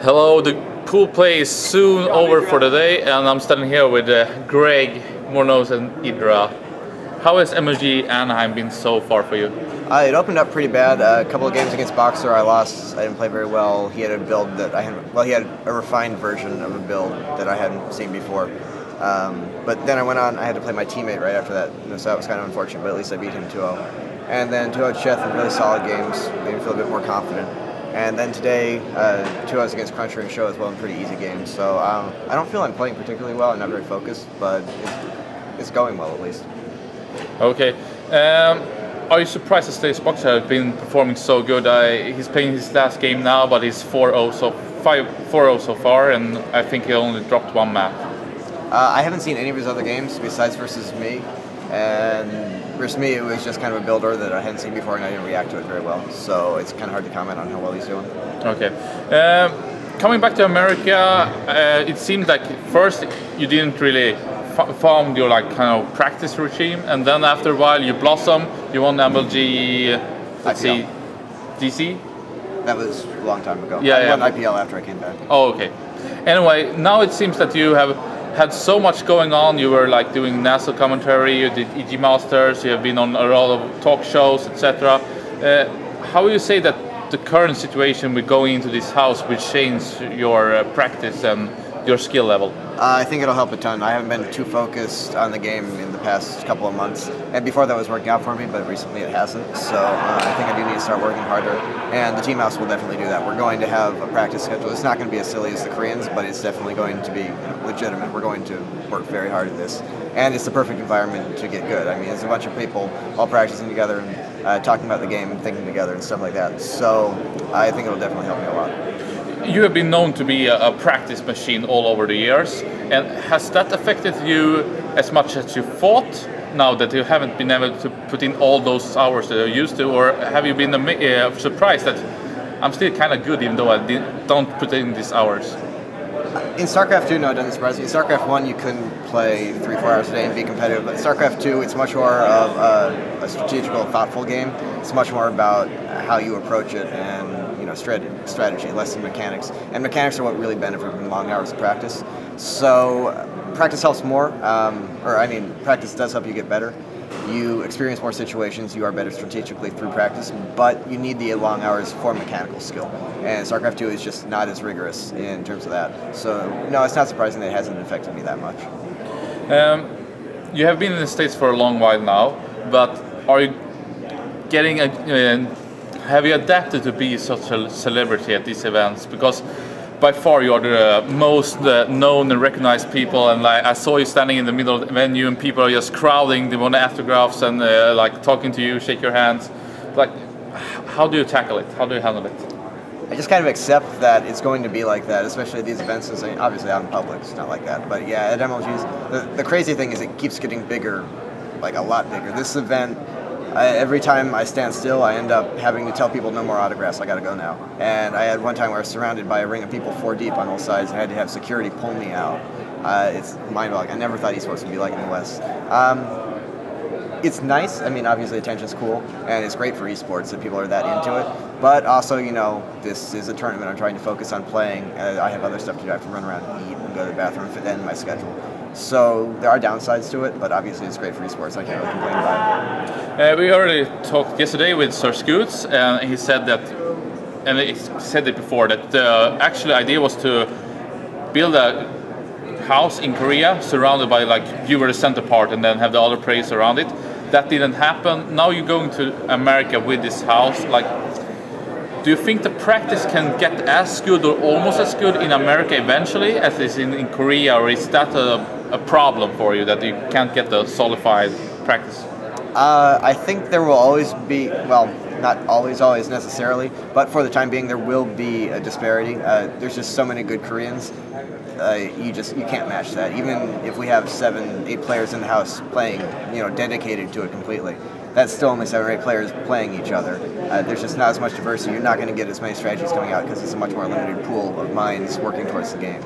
Hello, the pool play is soon over for the day, and I'm standing here with Greg, more known as IdrA. How has MLG Anaheim been so far for you? It opened up pretty bad. A couple of games against Boxer I lost. I didn't play very well. He had a build that I hadn't, well, he had a refined version of a build that I hadn't seen before. But then I went on, I had to play my teammate right after that, so that was kind of unfortunate, but at least I beat him 2-0. And then 2-0 Cheth in really solid games, made me feel a bit more confident. And then today, 2-0 against Cruncher and Show as well in pretty easy games. So I don't feel I'm playing particularly well. I'm not very focused, but it's going well at least. Okay. Are you surprised that Stace Boxer has been performing so good? He's playing his last game now, but he's 4-0 so far, and I think he only dropped one map. I haven't seen any of his other games besides versus me, and versus me it was just kind of a builder that I hadn't seen before and I didn't react to it very well, so it's kind of hard to comment on how well he's doing. Okay. Coming back to America, it seemed like first you didn't really found your kind of practice regime, and then after a while you blossom, you won MLG, let's see, DC? That was a long time ago. Yeah, I won IPL after I came back. Oh, okay. Anyway, now it seems that you have had so much going on. You were doing national commentary, you did EG Masters, you have been on a lot of talk shows, etc. How would you say that the current situation with going into this house will change your practice and your skill level? I think it'll help a ton. I haven't been too focused on the game in the past couple of months, and before that was working out for me, but recently it hasn't. So I think I do need to start working harder, and the team house will definitely do that. We're going to have a practice schedule. It's not going to be as silly as the Koreans, but it's definitely going to be legitimate. We're going to work very hard at this, and it's the perfect environment to get good. I mean, there's a bunch of people all practicing together and talking about the game and thinking together and stuff like that. So I think it'll definitely help me a lot. You have been known to be a practice machine all over the years, and has that affected you as much as you thought now that you haven't been able to put in all those hours that you used to, or have you been surprised that I'm still kind of good even though I don't put in these hours? In StarCraft 2, no, it doesn't surprise me. In StarCraft 1, you couldn't play 3-4 hours a day and be competitive, but in StarCraft 2, it's much more of a strategical, thoughtful game. It's much more about how you approach it and strategy, less than mechanics. And mechanics are what really benefit from long hours of practice. So practice helps more, practice does help you get better. You experience more situations, you are better strategically through practice, but you need the long hours for mechanical skill. And StarCraft 2 is just not as rigorous in terms of that. So no, it's not surprising that it hasn't affected me that much. You have been in the States for a long while now, but are you getting have you adapted to be such a celebrity at these events? Because by far you are the most known and recognized people, and I saw you standing in the middle of the venue and people are just crowding, they want autographs and talking to you, shake your hands. How do you tackle it? How do you handle it? I just kind of accept that it's going to be like that, especially at these events. Obviously out in public it's not like that, but yeah, at MLG's, the crazy thing is it keeps getting bigger, like a lot bigger. This event, every time I stand still, I end up having to tell people no more autographs, I gotta go now. And I had one time where I was surrounded by a ring of people 4 deep on all sides, and I had to have security pull me out. It's mind-boggling. I never thought esports would be like in the West. It's nice. I mean, obviously attention's cool, and it's great for esports that people are that into it. But also, this is a tournament. I'm trying to focus on playing. I have other stuff to do. I have to run around and eat and go to the bathroom and fit that in my schedule. So there are downsides to it, but obviously it's great for esports. I can't really complain about it. We already talked yesterday with Sir Scoots, and he said that, and he said it before, that the actual idea was to build a house in Korea surrounded by you were the center part and then have the other players around it. That didn't happen. Now you're going to America with this house. Do you think the practice can get as good or almost as good in America eventually as it is in Korea, or is that a problem for you that you can't get the solidified practice? I think there will always be, well, not always necessarily, but for the time being there will be a disparity. There's just so many good Koreans. You can't match that. Even if we have 7, 8 players in the house playing, dedicated to it completely, that's still only 7 or 8 players playing each other. There's just not as much diversity. You're not going to get as many strategies coming out because it's a much more limited pool of minds working towards the game.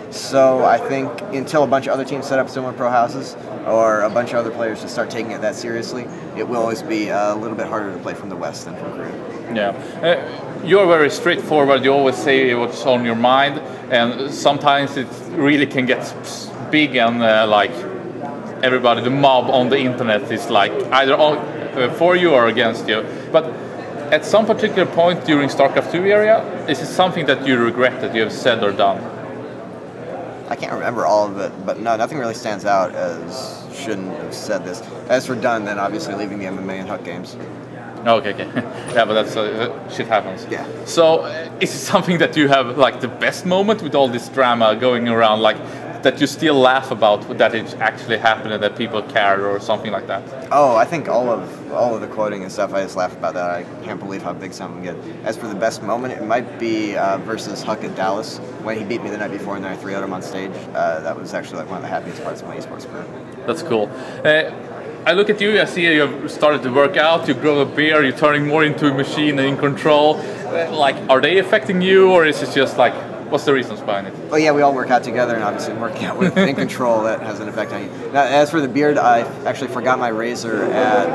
So I think until a bunch of other teams set up similar pro houses, or a bunch of other players just start taking it that seriously, it will always be a little bit harder to play from the West than from Korea. Yeah, you're very straightforward. You always say what's on your mind, and sometimes it really can get big and like everybody, the mob on the internet is like either for you or against you. But at some particular point during StarCraft 2 area, is it something that you regret that you have said or done? I can't remember all of it, but no, nothing really stands out as shouldn't have said this. As for done, then obviously leaving the MMA and Huck games. Okay. Yeah, but that's shit happens. Yeah. So, is it something that you have like the best moment with all this drama going around, like that you still laugh about that it actually happened and that people cared or something like that? Oh, I think all of the quoting and stuff, I just laugh about that. I can't believe how big something get. As for the best moment, it might be versus Huck at Dallas when he beat me the night before and then I 3-0'd him on stage. That was actually like one of the happiest parts of my esports career. That's cool. I look at you, I see you've started to work out, you grow a beard, you're turning more into a machine and in control. Like, are they affecting you, or is it just like, what's the reasons behind it? Well, yeah, we all work out together, and obviously working out with in control, that has an effect on you. Now, as for the beard, I actually forgot my razor at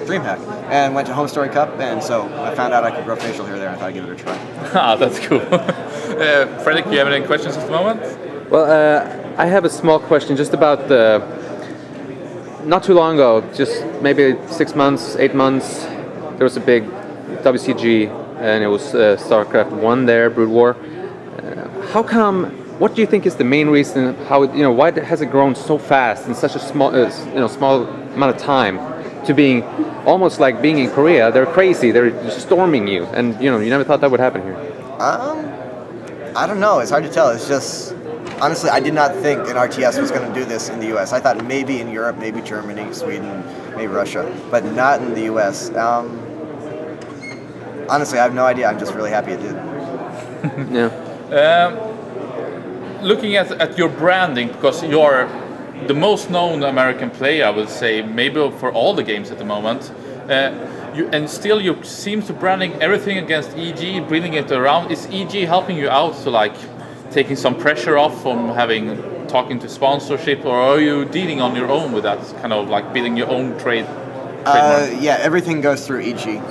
DreamHack and went to Home Story Cup, and so I found out I could grow facial hair there, and I thought I'd give it a try. Ah, that's cool. Fredrik, do you have any questions at the moment? Well, I have a small question just about the... Not too long ago, just maybe 6 months, 8 months, there was a big WCG, and it was StarCraft 1 there, Brood War. How come? What do you think is the main reason? How why has it grown so fast in such a small small amount of time to being almost like being in Korea? They're crazy. They're storming you, and you never thought that would happen here. I don't know. It's hard to tell. It's just. Honestly, I did not think an RTS was going to do this in the U.S. I thought maybe in Europe, maybe Germany, Sweden, maybe Russia, but not in the U.S. Honestly, I have no idea. I'm just really happy it did. Yeah. Looking at your branding, because you're the most known American player, I would say, maybe for all the games at the moment. And still you seem to branding everything against EG, bringing it around. Is EG helping you out to like taking some pressure off from talking to sponsorship, or are you dealing on your own with that, kind of like building your own trademark? Yeah, everything goes through EG.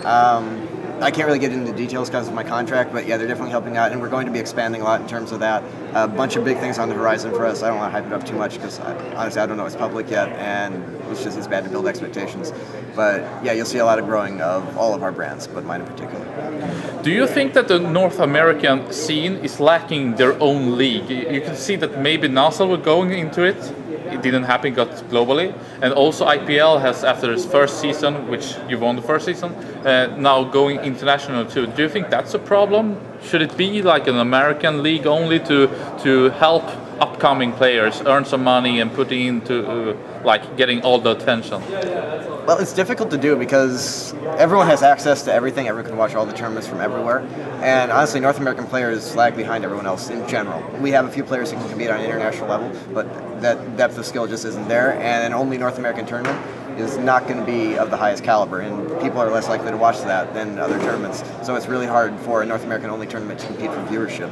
I can't really get into details because of my contract, but yeah, they're definitely helping out, and we're going to be expanding a lot in terms of that. A bunch of big things on the horizon for us. I don't want to hype it up too much because honestly I don't know it's public yet, and it's bad to build expectations. But yeah, you'll see a lot of growing of all of our brands, but mine in particular. Do you think that the North American scene is lacking their own league? You can see that maybe NASA were going into it. It didn't happen, got globally. And also IPL has, after its first season, which you won the first season, now going international too. Do you think that's a problem? Should it be like an American league only to help upcoming players earn some money and put into like getting all the attention? Well, it's difficult to do because everyone has access to everything. Everyone can watch all the tournaments from everywhere. And honestly, North American players lag behind everyone else in general. We have a few players who can compete on an international level, but that depth of skill just isn't there. And an only North American tournament is not going to be of the highest caliber, and people are less likely to watch that than other tournaments. So it's really hard for a North American only tournament to compete for viewership.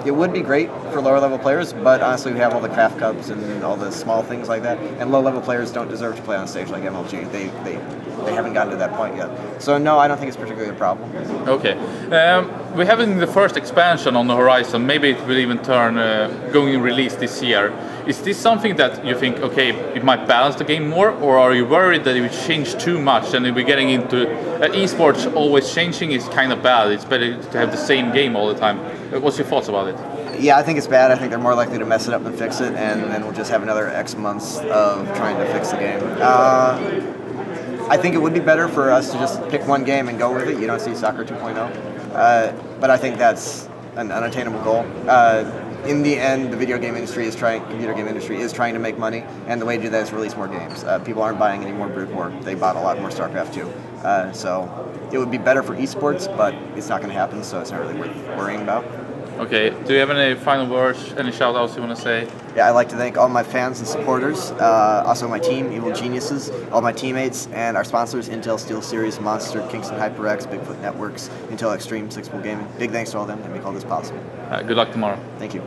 It would be great for lower level players, but honestly we have all the craft cups and all the small things like that, and low level players don't deserve to play on a stage like MLG. They haven't gotten to that point yet. So no, I don't think it's particularly a problem. Okay. We're having the first expansion on the horizon. Maybe it will even turn going in release this year. Is this something that you think, okay, it might balance the game more, or are you worried that it will change too much and we're getting into esports always changing is kind of bad? It's better to have the same game all the time. What's your thoughts about it? Yeah, I think it's bad. I think they're more likely to mess it up than fix it, and then we'll just have another X months of trying to fix the game. I think it would be better for us to just pick one game and go with it. You don't see Soccer 2.0. But I think that's an unattainable goal. In the end, the computer game industry is trying to make money, and the way to do that is release more games. People aren't buying any more Brood War. They bought a lot more StarCraft 2. So it would be better for esports, but it's not going to happen, so it's not really worth worrying about. Okay, do you have any final words, any shout outs you want to say? Yeah, I'd like to thank all my fans and supporters, also my team, Evil Geniuses, all my teammates, and our sponsors, Intel SteelSeries, Monster, Kingston HyperX, Bigfoot Networks, Intel Extreme, 6-Pool Gaming. Big thanks to all of them that make all this possible. Good luck tomorrow. Thank you.